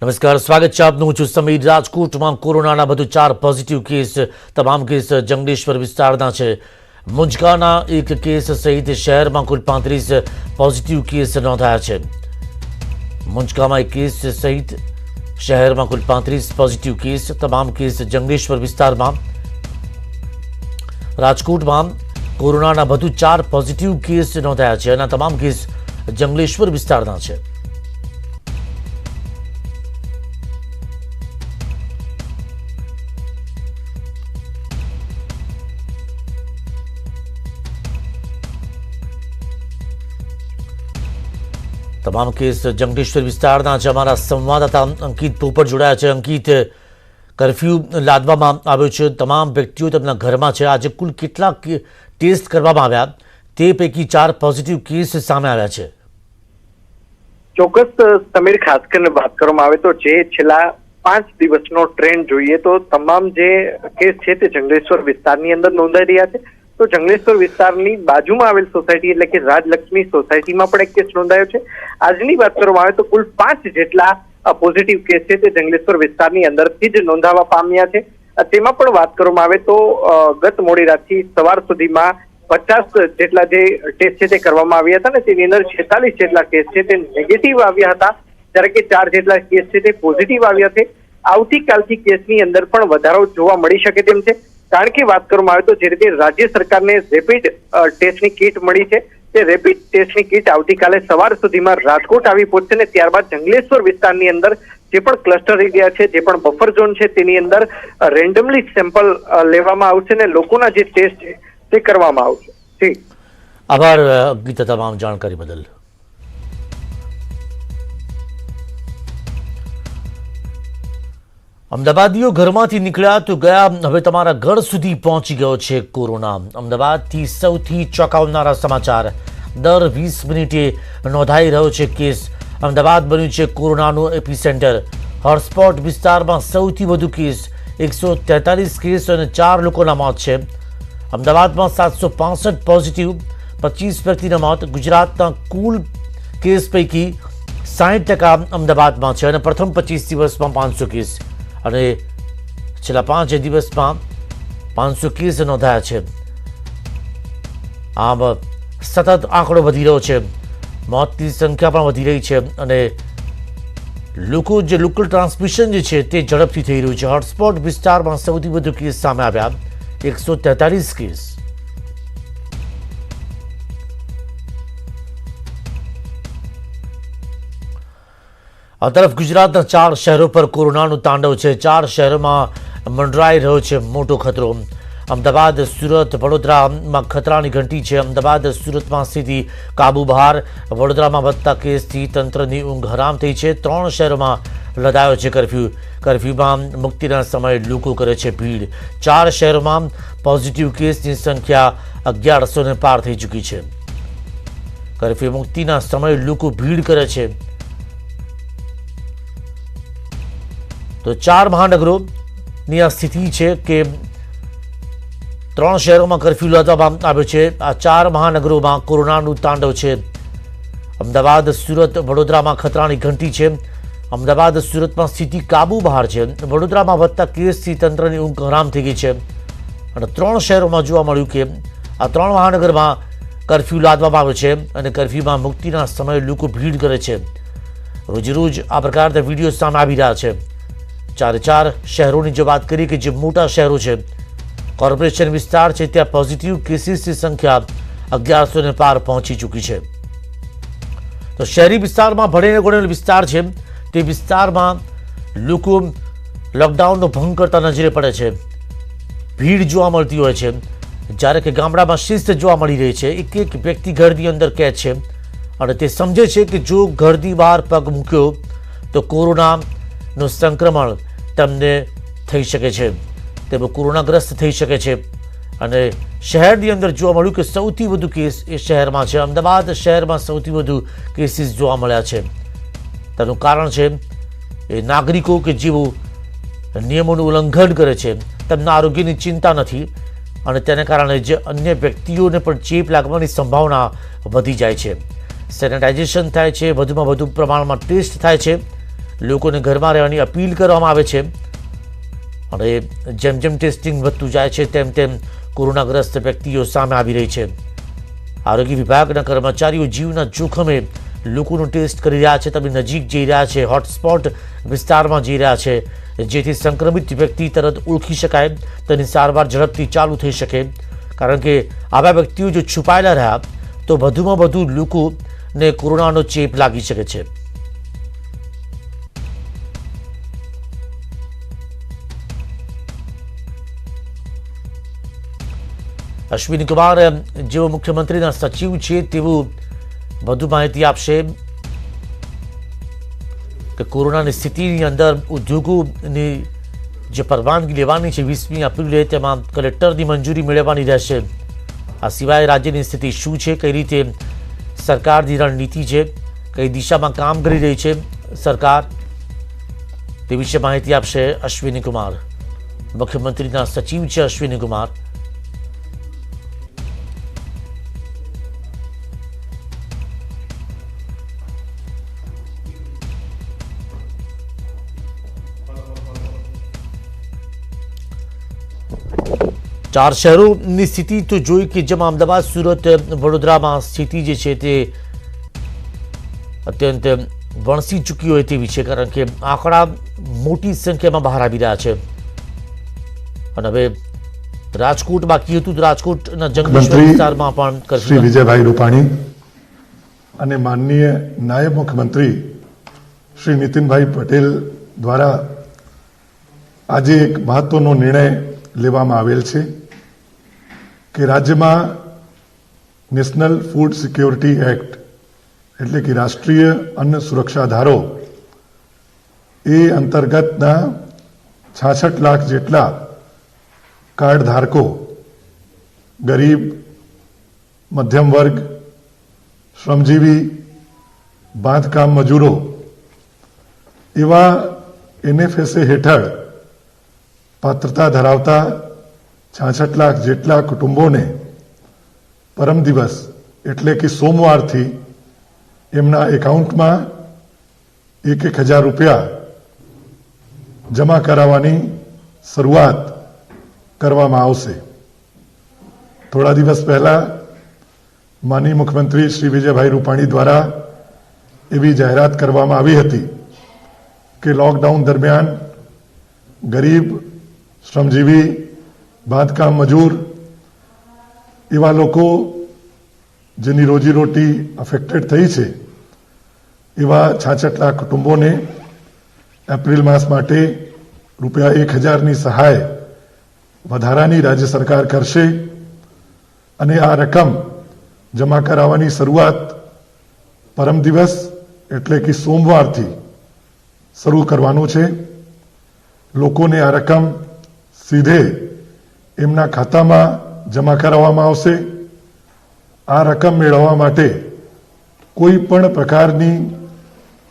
નમસ્કાર, સ્વાગત છે આપનું. હું છું સમીર. રાજકોટમાં કોરોનાના વધુ 4 પોઝિટિવ કેસ. તમામ કેસ જંગલેશ્વર વિસ્તારના છે. મુંજકાના એક કેસ સહિત શહેરમાં કુલ 35 પોઝિટિવ કેસ નોંધાયા છે. મુંજકામાં એક કેસ સહિત શહેરમાં કુલ 35 પોઝિટિવ કેસ. તમામ કેસ જંગલેશ્વર વિસ્તારમાં. રાજકોટમાં કોરોનાના વધુ 4 પોઝિટિવ કેસ નોંધાયા છે અને તમામ કેસ જંગલેશ્વર વિસ્તારના છે. તમામ કેસ જંગલેશ્વર વિસ્તારના છે. અમારા સંવાદદાતા અંકિત પોપટ જોડાયા છે. અંકિત, કર્ફ્યુ લાદવામાં આવ્યો છે, તમામ વ્યક્તિઓ તેમના ઘરમાં છે. આજે કુલ કેટલા ટેસ્ટ કરવામાં આવ્યા, તે પૈકી 4 પોઝિટિવ કેસ સામે આવ્યા છે? ચોક્કસ સમીર, ખાસ કરીને વાત કરવામાં આવે તો જે છેલ્લા 5 દિવસનો ટ્રેન્ડ જોઈએ તો તમામ જે કેસ છે તે જંગલેશ્વર વિસ્તારની અંદર નોંધાઈ રહ્યા છે. તો જંગલેશ્વર વિસ્તારની બાજુમાં આવેલ સોસાયટી એટલે કે રાજલક્ષ્મી સોસાયટીમાં પણ એક કેસ નોંધાયો છે. આજની વાત કરવામાં આવે તો કુલ 5 જેટલા પોઝિટિવ કેસ છે તે જંગલેશ્વર વિસ્તારની અંદરથી જ નોંધાવા પામ્યા છે. તેમાં પણ વાત કરવામાં આવે તો ગત મોડી રાતથી સવાર સુધીમાં 50 જેટલા જે ટેસ્ટ છે તે કરવામાં આવ્યા હતા ને તેની અંદર 46 જેટલા કેસ છે તે નેગેટિવ આવ્યા હતા, જ્યારે કે 4 જેટલા કેસ છે તે પોઝિટિવ આવ્યા છે. આવતીકાલથી કેસની અંદર પણ વધારો જોવા મળી શકે તેમ છે, કારણ કે વાત કરવામાં આવે તો જે રીતે રાજ્ય સરકારને રેપિડ ટેસ્ટની કીટ મળી છે તે રેપિડ ટેસ્ટની કીટ આવતીકાલે સવાર સુધીમાં રાજકોટ આવી પહોંચશે ને ત્યારબાદ જંગલેશ્વર વિસ્તારની અંદર જે પણ ક્લસ્ટર એરિયા છે, જે પણ બફર ઝોન છે તેની અંદર રેન્ડમલી સેમ્પલ લેવામાં આવશે ને લોકોના જે ટેસ્ટ છે તે કરવામાં આવશે. જી, આભાર ગીતા, તમામ જાણકારી બદલ. અમદાવાદીઓ ઘરમાંથી નીકળ્યા તો ગયા, હવે તમારા ઘર સુધી પહોંચી ગયો છે કોરોના. અમદાવાદથી સૌથી ચોંકાવનારા સમાચાર. દર 20 મિનિટે નોંધાઈ રહ્યો છે કેસ. અમદાવાદ બન્યું છે કોરોનાનું એપિસેન્ટર. હોટસ્પોટ વિસ્તારમાં સૌથી વધુ કેસ, 143 કેસ અને 4 લોકોના મોત છે. અમદાવાદમાં 765 પોઝિટિવ, 25 વ્યક્તિના મોત. ગુજરાતના કુલ કેસ પૈકી 60% અમદાવાદમાં છે અને પ્રથમ 25 દિવસમાં 500 કેસ અને છેલ્લા 5 દિવસમાં 500 કેસ નોંધાયા છે. આમ સતત આંકડો વધી રહ્યો છે, મોતની સંખ્યા પણ વધી રહી છે અને લોકલ ટ્રાન્સમિશન જે છે તે ઝડપથી થઈ રહ્યું છે. હોટસ્પોટ વિસ્તારમાં સૌથી વધુ કેસ સામે આવ્યા, 143 કેસ. આ તરફ ગુજરાતના 4 શહેરો પર કોરોનાનું તાંડવ છે. 4 શહેરોમાં મંડરાઈ રહ્યો છે મોટો ખતરો. અમદાવાદ, સુરત, વડોદરામાં ખતરાની ઘંટી છે. અમદાવાદ, સુરતમાં સ્થિતિ કાબુ બહાર. વડોદરામાં વધતા કેસથી તંત્રની ઊંઘ હરામ થઈ છે. 3 શહેરોમાં લદાયો છે કર્ફ્યુ. કર્ફ્યુમાં મુક્તિના સમયે લોકો કરે છે ભીડ. 4 શહેરોમાં પોઝિટિવ કેસની સંખ્યા 1100ને પાર થઈ ચૂકી છે. કર્ફ્યુ મુક્તિના સમયે લોકો ભીડ કરે છે. તો 4 મહાનગરોની આ સ્થિતિ છે કે 3 શહેરોમાં કર્ફ્યુ લાદવામાં આવ્યો છે. આ 4 મહાનગરોમાં કોરોનાનું તાંડવ છે. અમદાવાદ, સુરત, વડોદરામાં ખતરાની ઘંટી છે. અમદાવાદ, સુરતમાં સ્થિતિ કાબુ બહાર છે. વડોદરામાં વધતા કેસથી તંત્રની ઊંઘ હરામ થઈ ગઈ છે અને 3 શહેરોમાં જોવા મળ્યું કે આ 3 મહાનગરમાં કર્ફ્યુ લાદવામાં આવ્યો છે અને કર્ફ્યુમાં મુક્તિના સમયે લોકો ભીડ કરે છે. રોજેરોજ આ પ્રકારના વિડીયો સામે આવી રહ્યા છે. 4 શહેરોની જો વાત કરીએ કે જે મોટા શહેરો છે, કોર્પોરેશન વિસ્તાર છે, ત્યાં પોઝિટિવ કેસીસની સંખ્યા 1100ને પાર પહોંચી ચૂકી છે. તો શહેરી વિસ્તારમાં ભણેલો ગણેલો વિસ્તાર છે તે વિસ્તારમાં લોકો લોકડાઉનનો ભંગ કરતા નજરે પડે છે. ભીડ જોવા મળતી હોય છે, જ્યારે કે ગામડામાં શિસ્ત જોવા મળી રહી છે. એક વ્યક્તિ ઘરની અંદર કેદ છે અને તે સમજે છે કે જો ઘરની બહાર પગ મૂક્યો તો કોરોનાનું સંક્રમણ તેમને થઈ શકે છે, તેઓ કોરોનાગ્રસ્ત થઈ શકે છે. અને શહેરની અંદર જોવા મળ્યું કે સૌથી વધુ કેસ એ શહેરમાં છે. અમદાવાદ શહેરમાં સૌથી વધુ કેસીસ જોવા મળ્યા છે. તેનું કારણ છે એ નાગરિકો કે જેઓ નિયમોનું ઉલ્લંઘન કરે છે, તેમના આરોગ્યની ચિંતા નથી અને તેને કારણે જે અન્ય વ્યક્તિઓને પણ ચેપ લાગવાની સંભાવના વધી જાય છે. સેનેટાઇઝેશન થાય છે, વધુમાં વધુ પ્રમાણમાં ટેસ્ટ થાય છે, લોકોને ઘરમાં રહેવાની અપીલ કરવામાં આવે છે અને જેમ જેમ ટેસ્ટિંગ વધતું જાય છે તેમ તેમ કોરોનાગ્રસ્ત વ્યક્તિઓ સામે આવી રહી છે. આરોગ્ય વિભાગના કર્મચારીઓ જીવના જોખમે લોકોનું ટેસ્ટ કરી રહ્યા છે. તમે નજીક જઈ રહ્યા છે, હોટસ્પોટ વિસ્તારમાં જઈ રહ્યા છે, જેથી સંક્રમિત વ્યક્તિ તરત ઓળખી શકાય, તેની સારવાર ઝડપથી ચાલુ થઈ શકે. કારણ કે આવા વ્યક્તિઓ જો છુપાયેલા રહ્યા તો વધુમાં વધુ લોકોને કોરોનાનો ચેપ લાગી શકે છે. અશ્વિની કુમાર જેઓ મુખ્યમંત્રીના સચિવ છે તેઓ વધુ માહિતી આપશે કે કોરોનાની સ્થિતિની અંદર ઉદ્યોગોની જે પરવાનગી લેવાની છે 20મી એપ્રિલે તેમાં કલેક્ટરની મંજૂરી મેળવવાની રહેશે. આ સિવાય રાજ્યની સ્થિતિ શું છે, કઈ રીતે સરકારની રણનીતિ છે, કઈ દિશામાં કામ કરી રહી છે સરકાર, તે વિશે માહિતી આપશે અશ્વિની કુમાર. મુખ્યમંત્રીના સચિવ છે અશ્વિની કુમાર. ચાર શહેરોની સ્થિતિ તો જોઈ કે જેમાં અમદાવાદ, સુરત, વડોદરામાં સ્થિતિ જે છે તે અત્યંત વણસી ચૂકી હોય તેવી છે, કારણ કે આંકડા મોટી સંખ્યામાં બહાર આવી રહ્યા છે. અને હવે રાજકોટ બાકી હતું, તો રાજકોટના જંગલેશ્વર વિસ્તારમાં પણ શ્રી વિજયભાઈ રૂપાણી અને માનનીય નાયબ મુખ્યમંત્રી શ્રી નીતિનભાઈ પટેલ દ્વારા આજે એક મહત્વનો નિર્ણય લેવામાં આવેલ છે કે રાજ્યમાં નેશનલ ફૂડ સિક્યોરિટી એક્ટ એટલે કે રાષ્ટ્રીય અન્ન સુરક્ષા ધારો એ અંતર્ગતના 66 લાખ જેટલા કાર્ડ ધારકો, ગરીબ, મધ્યમ વર્ગ, શ્રમજીવી, બાંધકામ મજૂરો એવા NFSA હેઠળ પાત્રતા ધરાવતા 66 લાખ જેટલા કુટુંબોને પરમ દિવસ એટલે કે સોમવારથી એમના એકાઉન્ટમાં 1,000 રૂપિયા જમા કરાવવાની શરૂઆત કરવામાં આવશે. થોડા દિવસ પહેલા માનનીય મુખ્યમંત્રી શ્રી વિજયભાઈ રૂપાણી દ્વારા એવી જાહેરાત કરવામાં આવી હતી કે લોકડાઉન દરમિયાન ગરીબ, શ્રમજીવી, બાંધકામ મજૂર એવા લોકો જેની રોજીરોટી અફેક્ટેડ થઈ છે એવા 66 લાખ કુટુંબોને એપ્રિલ માસ માટે રૂપિયા 1,000ની સહાય વધારાની રાજ્ય સરકાર કરશે અને આ રકમ જમા કરાવવાની શરૂઆત પરમ દિવસ એટલે કે સોમવારથી શરૂ કરવાનું છે. લોકોને આ રકમ સીધે એમના ખાતામાં જમા કરાવવામાં આવશે. આ રકમ મેળવવા માટે કોઈ પણ પ્રકારની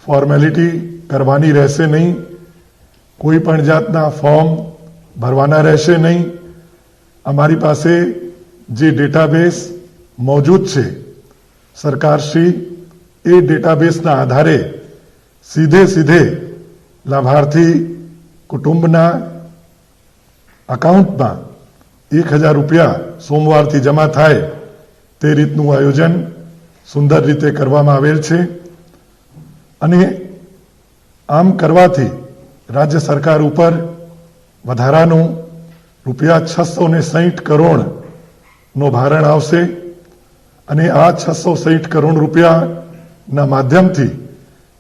ફોર્મેલિટી કરવાની રહેશે નહીં, કોઈ પણ જાતના ફોર્મ ભરવાના રહેશે નહીં. અમારી પાસે જે ડેટાબેઝ મોજૂદ છે સરકારશ્રી એ ડેટાબેઝના આધારે સીધે લાભાર્થી કુટુંબના અકાઉન્ટમાં 1,000 રૂપિયા સોમવારથી જમા થાય તે રીતનું આયોજન સુંદર રીતે કરવામાં આવેલ છે. અને આમ કરવાથી રાજ્ય સરકાર ઉપર વધારાનું રૂપિયા 660 કરોડનો ભારણ આવશે અને આ 660 કરોડ રૂપિયાના માધ્યમથી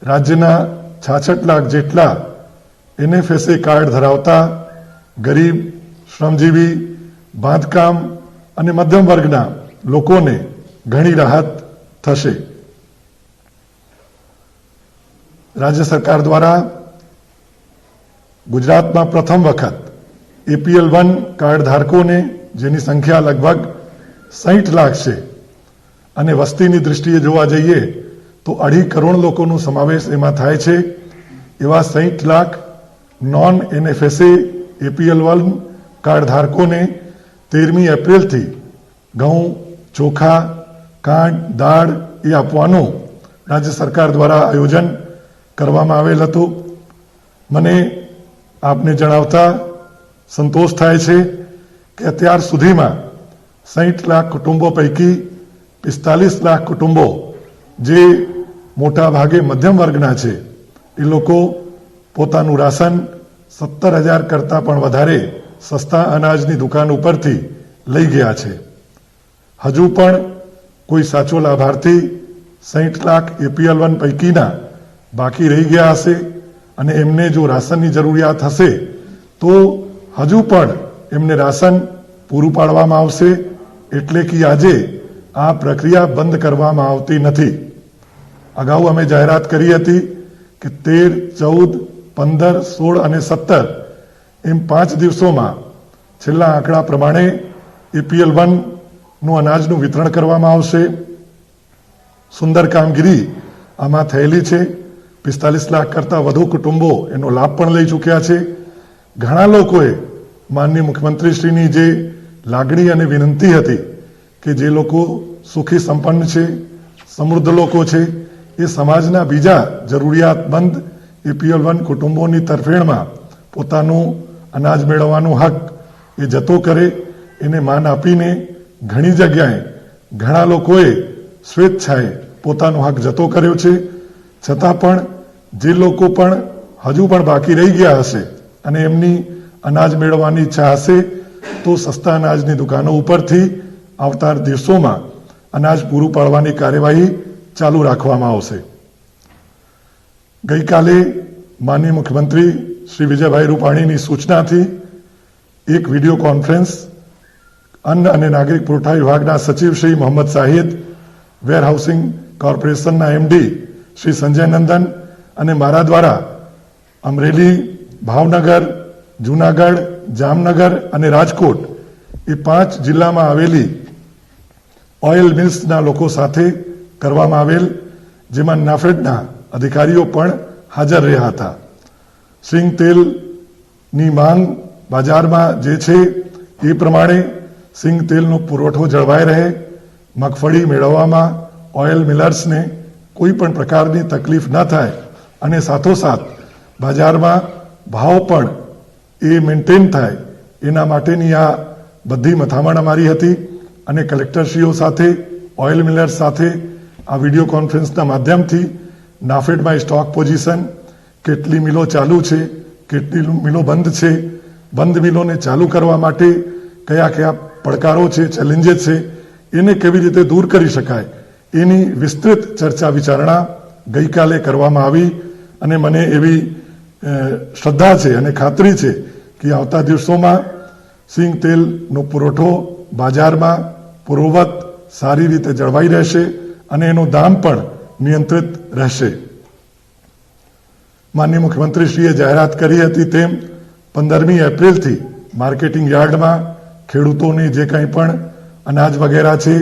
રાજ્યના 66 લાખ જેટલા NFSA કાર્ડ ધરાવતા ગરીબ, શ્રમજીવી, બાંધકામ અને મધ્યમ વર્ગના લોકોને ઘણી રાહત થશે. રાજ્ય સરકાર દ્વારા ગુજરાતમાં પ્રથમ વખત APL1 કાર્ડ ધારકોને, જેની સંખ્યા લગભગ 60 લાખ છે અને વસ્તીની દૃષ્ટિએ જોવા જઈએ તો 2.5 કરોડ લોકોનો સમાવેશ એમાં થાય છે, એવા 60 lakh non NFSA APL1 card ધારકોને 13મી એપ્રિલથી ઘઉં, ચોખા, ખાંડ, દાળ એ આપવાનું રાજ્ય સરકાર દ્વારા આયોજન કરવામાં આવેલ હતું. મને આપને જણાવતા સંતોષ થાય છે કે અત્યાર સુધીમાં 60 લાખ કુટુંબો પૈકી 45 લાખ કુટુંબો જે મોટા ભાગે મધ્યમ વર્ગના છે એ લોકો પોતાનું રાશન 17,000 કરતાં પણ વધારે સસ્તા અનાજની દુકાન ઉપરથી લઈ ગયા છે. હજુ પણ કોઈ સાચો લાભાર્થી 60 લાખ APL1 પૈકીના બાકી રહી ગયા હશે અને એમને જો રાશનની જરૂરિયાત હશે તો હજુ પણ એમને રાશન પૂરું પાડવામાં આવશે. એટલે કે આજે આ પ્રક્રિયા બંધ કરવામાં આવતી નથી. અગાઉ અમે જાહેરાત કરી હતી કે 13, 14, 15, 16 અને 17 એમ 5 દિવસોમાં છેલ્લા આંકડા પ્રમાણે APL1 નું અનાજનું વિતરણ કરવામાં આવશે. સુંદર કામગીરી આમાં થયેલી છે. 45 લાખ કરતાં વધુ કુટુંબો એનો લાભ પણ લઈ ચૂક્યા છે. ઘણા લોકોએ માનનીય મુખ્યમંત્રીશ્રીની જે લાગણી અને વિનંતી હતી કે જે લોકો સુખી સંપન્ન છે, સમૃદ્ધ લોકો છે, એ સમાજના બીજા જરૂરિયાતમંદ APL1 કુટુંબોની તરફેણમાં પોતાનું અનાજ મેળવવાનો હક એ જતો કરે, એને માન આપીને ઘણી જગ્યાએ ઘણા લોકોએ સ્વેચ્છાએ પોતાનો હક જતો કર્યો છે. છતાં પણ જે લોકો પણ હજુ પણ બાકી રહી ગયા હશે અને એમની અનાજ મેળવવાની ઈચ્છા હશે તો સસ્તા અનાજની દુકાનો ઉપરથી આવતા દિવસોમાં અનાજ પૂરું પાડવાની કાર્યવાહી ચાલુ રાખવામાં આવશે. ગઈકાલે માનનીય મુખ્યમંત્રી શ્રી વિજયભાઈ રૂપાણીની સૂચનાથી એક વિડીયો કોન્ફરન્સ અન્ન અને નાગરિક પુરવઠા વિભાગના સચિવ શ્રી મોહમ્મદ શાહિદ, વેરહાઉસિંગ કોર્પોરેશનના MD શ્રી સંજય નંદન અને મારા દ્વારા અમરેલી, ભાવનગર, જૂનાગઢ, જામનગર અને રાજકોટ એ 5 જિલ્લામાં આવેલી ઓઇલ મિલ્સના લોકો સાથે કરવામાં આવેલ, જેમાં નાફેડના અધિકારીઓ પણ હાજર રહ્યા હતા. સિંગ તેલની માંગ બજારમાં જે છે એ પ્રમાણે સિંગ તેલનો પુરવઠો જળવાઈ રહે, મગફળી મેળવવામાં ઓઇલ મિલર્સને કોઈ પણ પ્રકારની તકલીફ ન થાય અને સાથોસાથ બજારમાં ભાવ પણ એ મેન્ટેન થાય એના માટેની આ બધી મથામણ અમારી હતી. અને કલેક્ટરશ્રીઓ સાથે, ઓઇલ મિલર્સ સાથે આ વિડીયો કોન્ફરન્સના માધ્યમથી નાફેડમાં સ્ટોક પોઝિશન, કેટલી મિલો ચાલુ છે, કેટલી મિલો બંધ છે, બંધ મિલોને ચાલુ કરવા માટે કયા કયા પડકારો છે, ચેલેન્જીસ છે, એને કેવી રીતે દૂર કરી શકાય એની વિસ્તૃત ચર્ચા વિચારણા ગઈકાલે કરવામાં આવી. અને મને એવી શ્રદ્ધા છે અને ખાતરી છે કે આવતા દિવસોમાં સિંગ તેલનો પુરવઠો બજારમાં પૂર્વવત સારી રીતે જળવાઈ રહેશે અને એનું દામ પણ નિયંત્રિત રહેશે. માનનીય મુખ્યમંત્રીશ્રીએ જાહેરાત કરી હતી તેમ 15મી એપ્રિલથી માર્કેટિંગ યાર્ડમાં ખેડૂતોને જે કંઈ પણ અનાજ વગેરે છે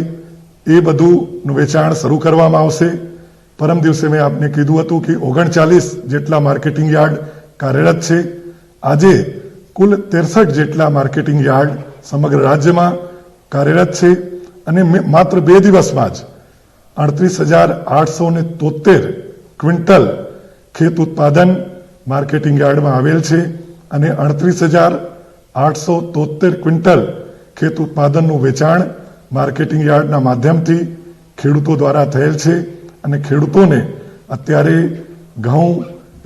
એ બધુંનું વેચાણ શરૂ કરવામાં આવશે. પરમ દિવસે મેં આપને કીધું હતું કે 39 જેટલા માર્કેટિંગ યાર્ડ કાર્યરત છે. આજે કુલ 63 જેટલા માર્કેટિંગ યાર્ડ સમગ્ર રાજ્યમાં કાર્યરત છે અને માત્ર 2 દિવસમાં જ 38,873 ક્વિન્ટલ ખેત ઉત્પાદન માર્કેટિંગ યાર્ડમાં આવેલ છે અને 38,873 ક્વિન્ટલ ખેત ઉત્પાદનનું વેચાણ માર્કેટિંગ યાર્ડના માધ્યમથી ખેડૂતો દ્વારા થયેલ છે. અને ખેડૂતોને અત્યારે ઘઉં,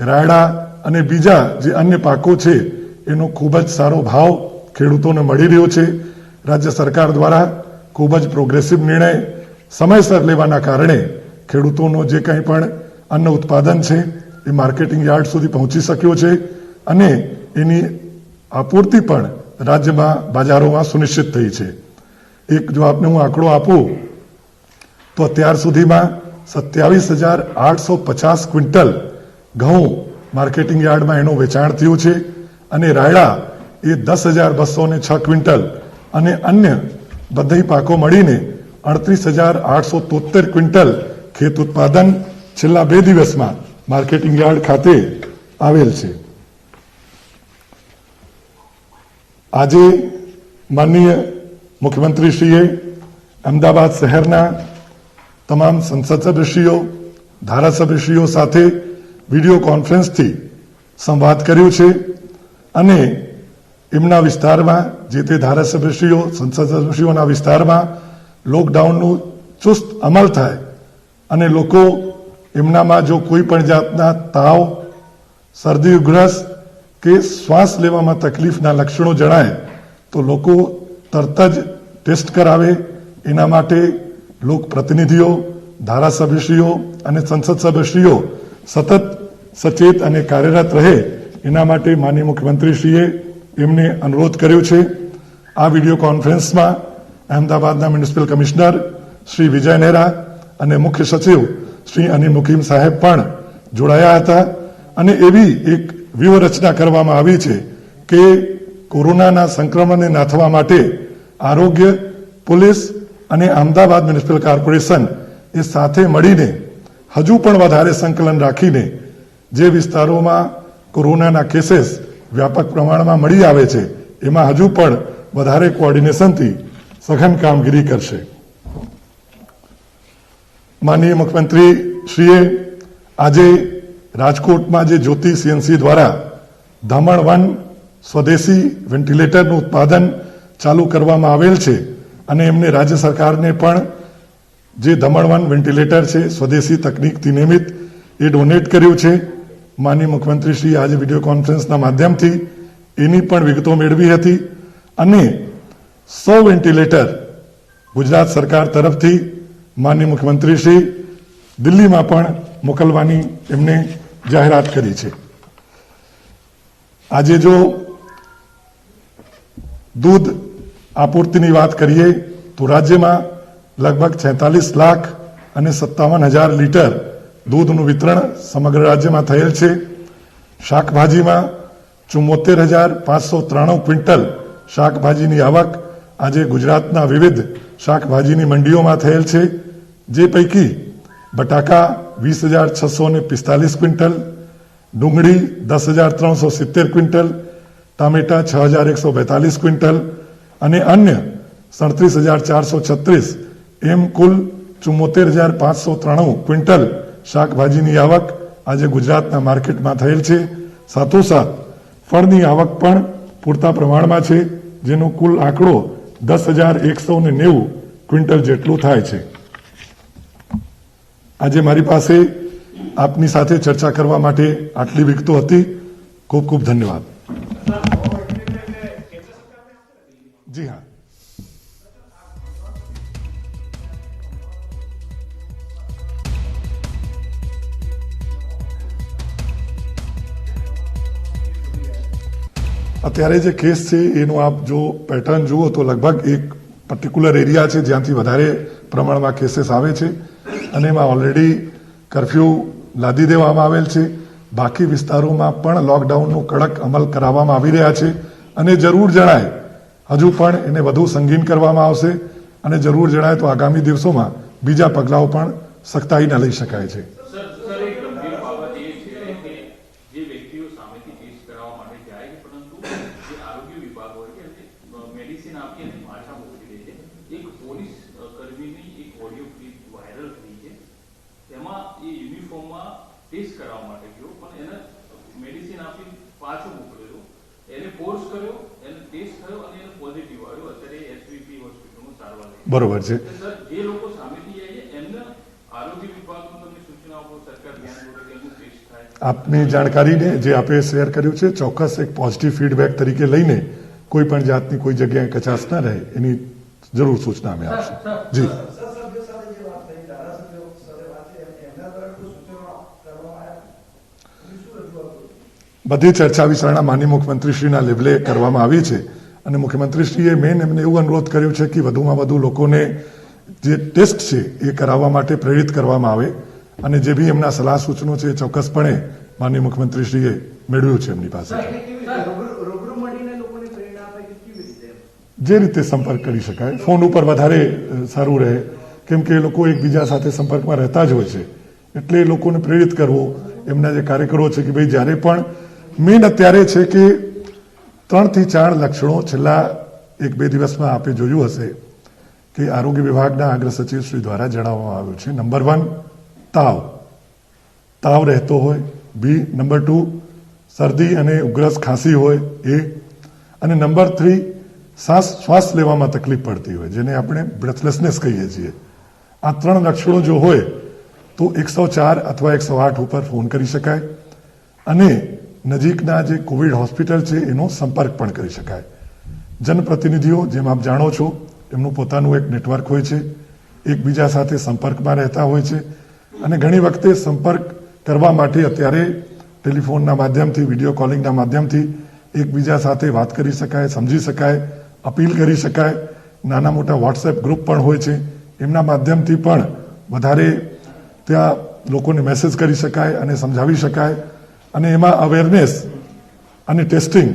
રાયડા અને બીજા જે અન્ય પાકો છે એનો ખૂબ જ સારો ભાવ ખેડૂતોને મળી રહ્યો છે. રાજ્ય સરકાર દ્વારા ખૂબ જ પ્રોગ્રેસિવ નિર્ણય સમયસર લેવાના કારણે ખેડૂતોનો જે કંઈ પણ અન્ન ઉત્પાદન છે એ માર્કેટિંગ યાર્ડ સુધી પહોંચી શક્યો છે અને એની આપૂર્તિ પણ રાજ્યમાં બજારોમાં સુનિશ્ચિત થઈ છે. એક જો આપને હું આંકડો આપું તો અત્યાર સુધીમાં 27,850 ક્વિન્ટલ ઘઉં માર્કેટિંગ યાર્ડમાં એનું વેચાણ થયું છે અને રાયડા એ 10,206 ક્વિન્ટલ અને અન્ય બધી પાકો મળીને 38,873 ક્વિન્ટલ ખેત ઉત્પાદન છેલ્લા 2 દિવસમાં માર્કેટિંગ યાર્ડ ખાતે આવેલ છે. આજે માનનીય મુખ્યમંત્રીશ્રીએ અમદાવાદ શહેરના તમામ સંસદ સદસ્યો, ધારાસભ્યશ્રીઓ સાથે વિડીયો કોન્ફરન્સથી સંવાદ કર્યું છે અને એમના વિસ્તારમાં જે તે ધારાસભ્યશ્રીઓ સંસદ સભ્યશ્રીઓના વિસ્તારમાં લોકડાઉનનું ચુસ્ત અમલ થાય અને લોકો એમનામાં જો કોઈ પણ જાતના તાવ, શરદી, ઉધરસ કે શ્વાસ લેવામાં તકલીફના લક્ષણો જણાય તો લોકો તરત જ ટેસ્ટ કરાવે. એના માટે લોકપ્રતિનિધિઓ, ધારાસભ્યશ્રીઓ અને સંસદ સભ્યશ્રીઓ સતત સચેત અને કાર્યરત રહે એના માટે માનનીય મુખ્યમંત્રીશ્રીએ એમને અનુરોધ કર્યો છે. આ વિડીયો કોન્ફરન્સમાં અહેમદાબાદના મ્યુનિસિપલ કમિશનર શ્રી વિજય નેહરા અને મુખ્ય સચિવ શ્રી અનિલ મુકીમ સાહેબ પણ જોડાયા હતા અને એવી એક વ્યૂહરચના કરવામાં આવી છે કે કોરોનાના સંક્રમણને નાથવા માટે આરોગ્ય, પોલીસ અને અમદાવાદ મ્યુનિસિપલ કોર્પોરેશન એ સાથે મળીને હજુ પણ વધારે સંકલન રાખીને જે વિસ્તારોમાં કોરોનાના કેસીસ વ્યાપક પ્રમાણમાં મળી આવે છે એમાં હજુ પણ વધારે કોઓર્ડિનેશનથી સઘન કામગીરી કરશે. માનનીય મુખ્યમંત્રી શ્રીએ આજે રાજકોટમાં જે જ્યોતિ સીએનસી દ્વારા દમણ 1 સ્વદેશી વેન્ટિલેટરનું ઉત્પાદન ચાલુ કરવામાં આવેલ છે અને એમને રાજ્ય સરકારને પણ જે દમણ 1 વેન્ટિલેટર છે સ્વદેશી તકનીકથી નિર્મિત એ ડોનેટ કર્યું છે. માનનીય મુખ્યમંત્રી શ્રી આજે વિડીયો કોન્ફરન્સના માધ્યમથી એની પણ વિગતો મેળવી હતી અને 100 વેન્ટિલેટર ગુજરાત સરકાર તરફથી માનનીય મુખ્યમંત્રી શ્રી દિલ્હીમાં પણ મોકલવાની એમને જાહેરાત કરી છે. આજે જો દૂધ આપૂર્તિની વાત કરીએ તો રાજ્યમાં લગભગ 46 લાખ અને 57,000 લીટર દૂધનું વિતરણ સમગ્ર રાજ્યમાં થયેલ છે. શાકભાજીમાં 74,593 ક્વિન્ટલ શાકભાજીની આવક આજે ગુજરાતના વિવિધ શાકભાજીની મંડીઓમાં થયેલ છે. જે પૈકી બટાકા 20,645 ક્વિન્ટલ, ડુંગળી 10,370 ક્વિન્ટલ, ટામેટા 6,142 ક્વિન્ટલ અને અન્ય 37,436 એમ કુલ 74,593 ક્વિન્ટલ શાકભાજીની આવક આજે ગુજરાતના માર્કેટમાં થયેલ છે. સાથોસાથ ફળની આવક પણ પૂરતા પ્રમાણમાં છે જેનો કુલ આંકડો 10,190 ક્વિન્ટલ જેટલું થાય છે. આજે મારી પાસે આપની સાથે ચર્ચા કરવા માટે આટલી વિગતો હતી. ખૂબ ખૂબ ધન્યવાદ. જી હા, અત્યારે જે કેસ છે એનું આપ જો પેટર્ન જુઓ તો લગભગ એક પર્ટિક્યુલર એરિયા છે જ્યાંથી વધારે પ્રમાણમાં કેસીસ આવે છે અને એમાં ઓલરેડી કર્ફ્યુ લાદી દેવામાં આવેલ છે. બાકી વિસ્તારોમાં પણ લોકડાઉનનું કડક અમલ કરાવવામાં આવી રહ્યા છે અને જરૂર જણાય હજુ પણ એને વધુ સંગીન કરવામાં આવશે અને જરૂર જણાય તો આગામી દિવસોમાં બીજા પગલાઓ પણ સખ્તાઈના લઈ શકાય છે. ટેસ્ટ કરાવવા માટે ગયો પણ એને મેડિસિન આપી પાછો મોકલેલો, એને ફોર્સ કર્યો, એને ટેસ્ટ થયો અને એને પોઝિટિવ આવ્યો. અત્યારે એસવીપી હોસ્પિટલમાં સારવાર લઈ. બરોબર છે. સર, જે લોકો સામેથી જાય એમને આરોગ્ય વિભાગનું તમને સૂચના આપો, સરકાર ધ્યાન દોરે કે એનું ટેસ્ટ થાય. આપની જાણકારીને જે આપે શેર કર્યું છે ચોક્કસ એક પોઝિટિવ ફીડબેક તરીકે લઈને કોઈ પણ જાતની કોઈ જગ્યાએ કચાશ ન રહે એની જરૂર સૂચના અમે આપશું. જી, બધી ચર્ચા વિચારણા માનનીય મુખ્યમંત્રીશ્રીના લેવલે કરવામાં આવી છે અને મુખ્યમંત્રીશ્રીએ મેન એમને એવું અનુરોધ કર્યો છે કે વધુમાં વધુ લોકોને જે ટેસ્ટ છે એ કરાવવા માટે પ્રેરિત કરવામાં આવે અને જે બી એમના સલાહ સૂચનો છે એ ચોક્કસપણે માનનીય મુખ્યમંત્રીશ્રીએ મેળવ્યું છે એમની પાસે. જે રીતે સંપર્ક કરી શકાય, ફોન ઉપર વધારે સારું રહે કેમ કે એ લોકો એકબીજા સાથે સંપર્કમાં રહેતા જ હોય છે એટલે એ લોકોને પ્રેરિત કરવો. એમના જે કાર્યકરો છે કે ભાઈ જ્યારે પણ મેન અત્યારે છે કે 3 થી 4 લક્ષણો છેલ્લા 1-2 દિવસમાં આપે જોયું હશે કે આરોગ્ય વિભાગના અગ્ર સચિવ શ્રી દ્વારા જણાવવામાં આવ્યું છે. નંબર 1 તાવ રહેતો હોય, નંબર 2 શરદી અને ઉધરસ ખાંસી હોય એ, અને નંબર 3 શ્વાસ લેવામાં તકલીફ પડતી હોય, જેને આપણે બ્રેથલેસનેસ કહીએ છીએ. આ 3 લક્ષણો જો હોય તો 104 અથવા 108 ઉપર ફોન કરી શકાય અને નજીકના જે કોવિડ હોસ્પિટલ છે એનો સંપર્ક પણ કરી શકાય. જનપ્રતિનિધિઓ, જેમ આપ જાણો છો, એમનું પોતાનું એક નેટવર્ક હોય છે, એકબીજા સાથે સંપર્કમાં રહેતા હોય છે અને ઘણી વખતે સંપર્ક કરવા માટે અત્યારે ટેલિફોનના માધ્યમથી, વિડીયો કોલિંગના માધ્યમથી એકબીજા સાથે વાત કરી શકાય, સમજી શકાય, અપીલ કરી શકાય. નાના મોટા વોટ્સએપ ગ્રુપ પણ હોય છે, એમના માધ્યમથી પણ વધારે ત્યાં લોકોને મેસેજ કરી શકાય અને સમજાવી શકાય. અને એમાં અવેરનેસ અને ટેસ્ટિંગ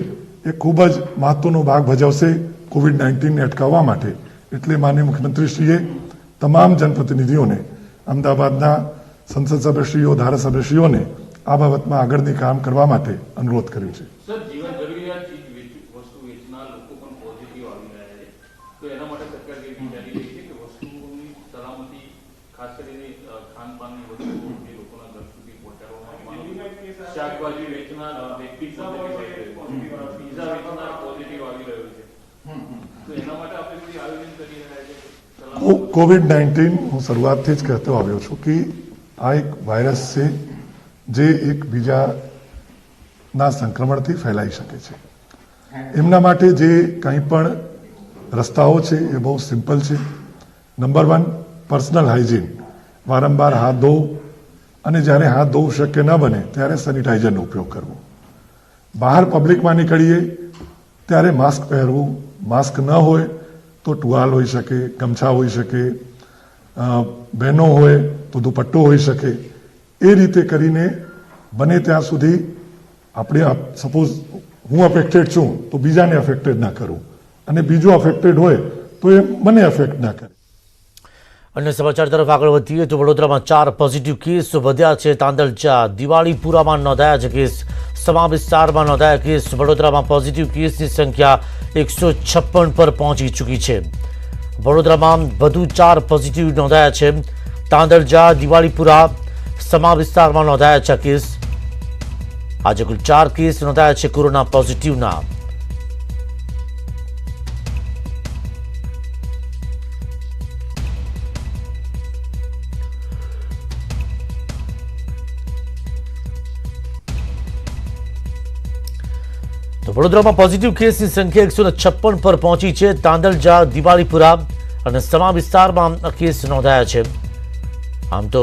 એ ખૂબ જ મહત્વનો ભાગ ભજવશે કોવિડ-19ને અટકાવવા માટે. એટલે માનનીય મુખ્યમંત્રીશ્રીએ તમામ જનપ્રતિનિધિઓને, અમદાવાદના સંસદ સભ્યશ્રીઓ, ધારાસભ્યશ્રીઓને આ બાબતમાં આગળની કામ કરવા માટે અનુરોધ કર્યો છે. સર, જીવન જરૂરિયાત ચીજ વસ્તુ વેચનાર લોકો પણ પોઝિટિવ આવી રહ્યા છે, તો એના માટે સરકાર કેવી વિચારી રહી છે કે વસ્તુઓની સલામતી, ખાસ કરીને ખાનપાનની વસ્તુઓ જે લોકોના ઘર સુધી પહોંચાડવામાં આવે? શાકભાજી વેચનાર વ્યક્તિ પીઝા વેચનાર પોઝિટિવ આવી રહ્યો છે, તો એના માટે આપણે કોઈ આયોજન કરી રહ્યા છે? કોવિડ-19 હું શરૂઆતથી જ કહેતો આવ્યો છું કે આ એક વાયરસ છે જે એકબીજાના સંક્રમણથી ફેલાઈ શકે છે. એમના માટે જે કંઈ પણ રસ્તાઓ છે એ બહુ સિમ્પલ છે. નંબર 1, પર્સનલ હાઇજીન, વારંવાર હાથ ધોવું અને જ્યારે હાથ ધોવું શક્ય ન બને ત્યારે સેનિટાઈઝરનો ઉપયોગ કરવો. બહાર પબ્લિકમાં નીકળીએ ત્યારે માસ્ક પહેરવું, માસ્ક ન હોય તો ટુવાલ હોઈ શકે, ગમછા હોઈ શકે, બહેનો હોય તો દુપટ્ટો હોઈ શકે. એ રીતે કરીને બને ત્યાં સુધી આપણે, સપોઝ હું અફેક્ટેડ છું તો બીજાને અફેક્ટેડ ના કરું અને બીજો અફેક્ટેડ હોય તો એ મને અફેક્ટ ના કરે. અન્ય સમાચાર તરફ આગળ વધીએ તો વડોદરામાં 4 પોઝિટિવ કેસ વધ્યા છે. તાંદલજા દિવાળીપુરામાં નોંધાયા છે કેસ, સમા વિસ્તારમાં નોંધાયા કેસ. વડોદરામાં પોઝિટિવ કેસની સંખ્યા 156 પર પહોંચી ચૂકી છે. વડોદરામાં વધુ 4 પોઝિટિવ નોંધાયા છે. તાંદલજા, દિવાળીપુરા, સમા વિસ્તારમાં નોંધાયા છે કેસ. આજે કુલ 4 કેસ નોંધાયા છે કોરોના પોઝિટિવના. તો વડોદરામાં પોઝિટિવ કેસની સંખ્યા 156 પર પહોંચી છે. તાંદલજા, દિવાળીપુરા અને સમા વિસ્તારમાં કેસ નોંધાયા છે. આમ તો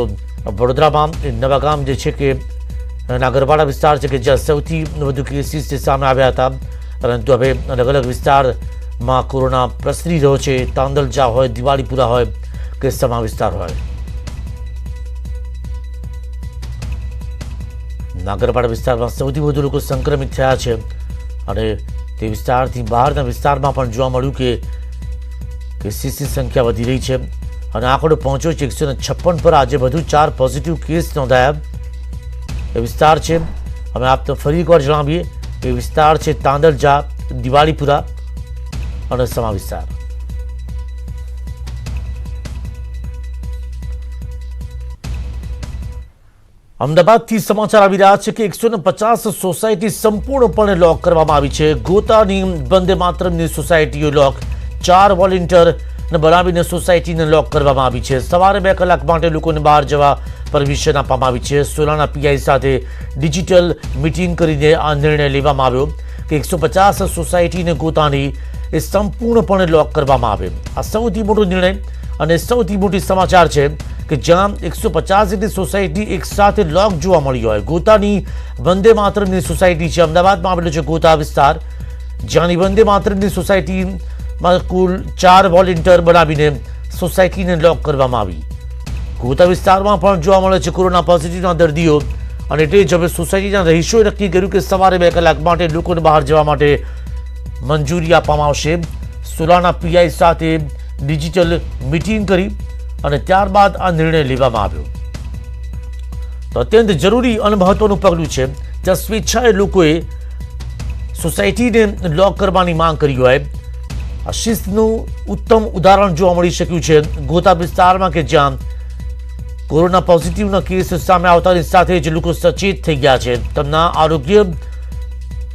વડોદરામાં નવાગામ જે છે કે નાગરવાડા વિસ્તાર છે કે જ્યાં સૌથી વધુ કેસીસ સામે આવ્યા હતા, પરંતુ હવે અલગ અલગ વિસ્તારમાં કોરોના પ્રસરી રહ્યો છે. તાંદલજા હોય, દિવાળીપુરા હોય કે સમા વિસ્તાર હોય. નાગરવાડા વિસ્તારમાં સૌથી વધુ લોકો સંક્રમિત થયા છે અને તે વિસ્તારથી બહારના વિસ્તારમાં પણ જોવા મળ્યું કે કેસીસની સંખ્યા વધી રહી છે અને આંકડો પહોંચ્યો છે 156 પર. આજે વધુ 4 પોઝિટિવ કેસ નોંધાયા. એ વિસ્તાર છે, અમે આપને ફરી એકવાર જણાવીએ, એ વિસ્તાર છે તાંદલજા, દિવાળીપુરા અને સમા વિસ્તાર. અમદાવાદથી સમાચાર આવી રહ્યા છે કે 150 સોસાયટી સંપૂર્ણપણે લોક કરવામાં આવી છે. ગોતાની વંદે માતરમની સોસાયટીઓ લોક, 4 વોલેન્ટિયર બનાવીને સોસાયટીને લોક કરવામાં આવી છે. સવારે 2 કલાક માટે લોકોને બહાર જવા પરમિશન આપવામાં આવી છે. સોલાના પીઆઈ સાથે ડિજિટલ મીટિંગ કરીને આ નિર્ણય લેવામાં આવ્યો કે 150 સોસાયટીને ગોતાની એ સંપૂર્ણપણે લોક કરવામાં આવે. આ સૌથી મોટો નિર્ણય અને સૌથી મોટી સમાચાર છે કે જ્યાં 150 જેટલી સોસાયટી એક સાથે લોક જોવા મળી હોય. ગોતાની વંદે માતરમની સોસાયટી છે, અમદાવાદમાં આવેલો છે ગોતા વિસ્તાર, જ્યાંની વંદે માતરમની સોસાયટીમાં કુલ 4 વોલેન્ટિયર બનાવીને સોસાયટીને લોક કરવામાં આવી. ગોતા વિસ્તારમાં પણ જોવા મળે છે કોરોના પોઝિટિવના દર્દીઓ અને એટલે જ હવે સોસાયટીના રહીશોએ નક્કી કર્યું કે સવારે 2 કલાક માટે લોકોને બહાર જવા માટે મંજૂરી આપવામાં આવશે. સોલાના પીઆઈ સાથે ડિજિટલ મીટિંગ કરી અને ત્યારબાદ આ નિર્ણય લેવામાં આવ્યો. તો અત્યંત જરૂરી અને મહત્વનું પગલું છે. જ્યાં સ્વેચ્છાએ લોકોએ સોસાયટીને લોક કરવાની માંગ કરી હોય, આ શિસ્તનું ઉત્તમ ઉદાહરણ જોવા મળી શક્યું છે ગોતા વિસ્તારમાં કે જ્યાં કોરોના પોઝિટિવના કેસ સામે આવતાની સાથે જ લોકો સચેત થઈ ગયા છે. તેમના આરોગ્ય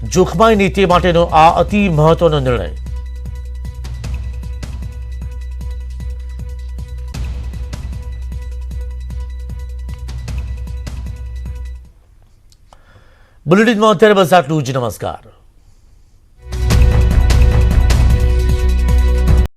જોખમાઈ નીતિ માટેનો આ અતિ મહત્વનો નિર્ણય. બુલેટિનમાં અત્યારે બસ આટલું જ. નમસ્કાર.